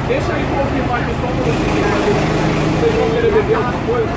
Deixa aí confirmar que só vocês vão querer beber alguma coisa?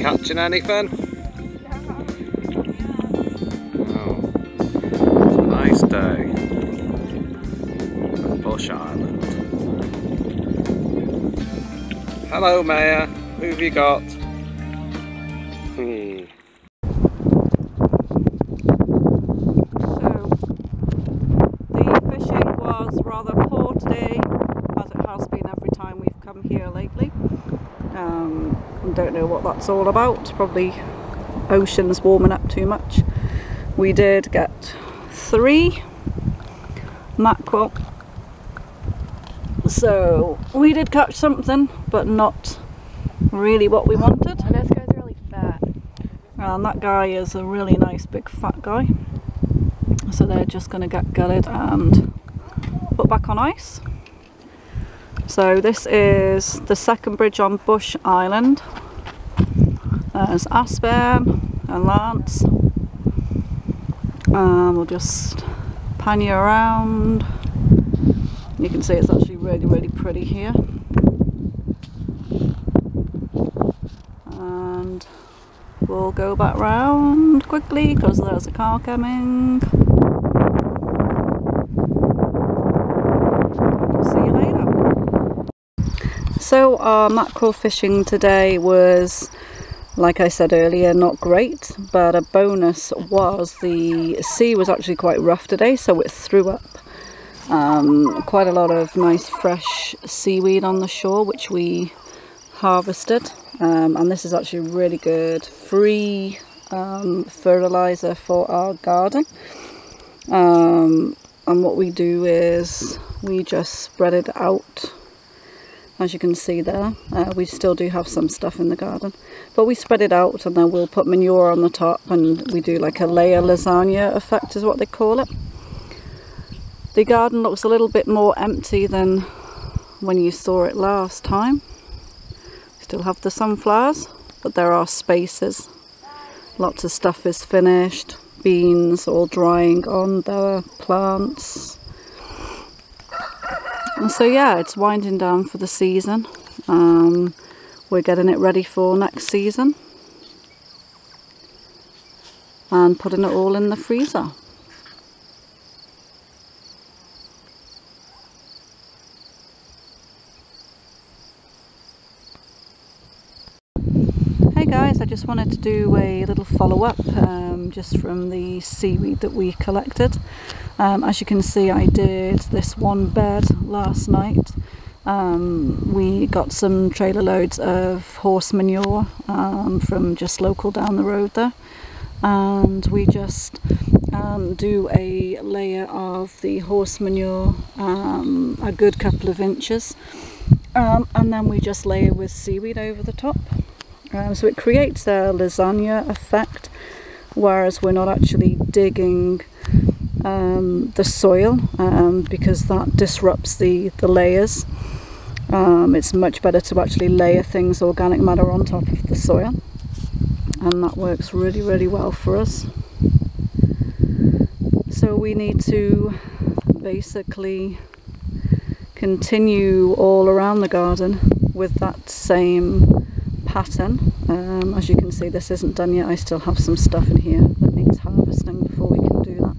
Catching anything? Oh, it's a nice day on Bush Island. Hello Maya, who have you got? So, the fishing was rather poor today, as it has been every time we've come here lately. Don't know what that's all about, probably ocean's warming up too much. We did get 3 mackerel, so we did catch something, but not really what we wanted. And this guy's really fat. And that guy is a really nice big fat guy, so they're just going to get gutted and put back on ice. So this is the second bridge on Bush Island. There's Aspen and Lance. We'll just pan you around. You can see it's actually really pretty here. And we'll go back round quickly because there's a car coming. See you later. So our mackerel fishing today was, like I said earlier, not great, but a bonus was the sea was actually quite rough today, so it threw up quite a lot of nice fresh seaweed on the shore, which we harvested, and this is actually really good free fertilizer for our garden. And what we do is we just spread it out. As you can see there, we still do have some stuff in the garden, but we spread it out and then we'll put manure on the top, and we do like a layer lasagna effect is what they call it. The garden looks a little bit more empty than when you saw it last time. Still have the sunflowers, but there are spaces. Lots of stuff is finished, beans all drying on the plants. So yeah, it's winding down for the season. We're getting it ready for next season and putting it all in the freezer. Hey guys, I just wanted to do a little follow-up just from the seaweed that we collected. As you can see, I did this one bed last night. We got some trailer loads of horse manure from just local down the road there, and we just do a layer of the horse manure a good couple of inches, and then we just layer with seaweed over the top. So it creates a lasagna effect, whereas we're not actually digging the soil because that disrupts the layers. It's much better to actually layer things, organic matter, on top of the soil, and that works really, really well for us. So we need to basically continue all around the garden with that same pattern. As you can see, this isn't done yet. I still have some stuff in here that needs harvesting before we can do that,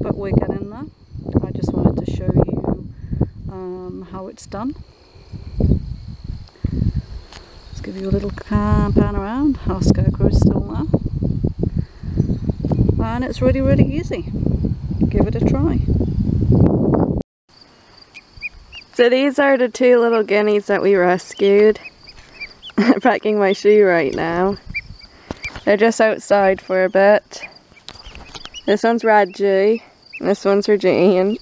but we're getting there. I just wanted to show you how it's done. Let's give you a little pan around. Our scarecrow's still there, and it's really, really easy. Give it a try. So these are the two little guineas that we rescued. I'm packing my shoe right now. They're just outside for a bit. This one's Reggie, and this one's Regine.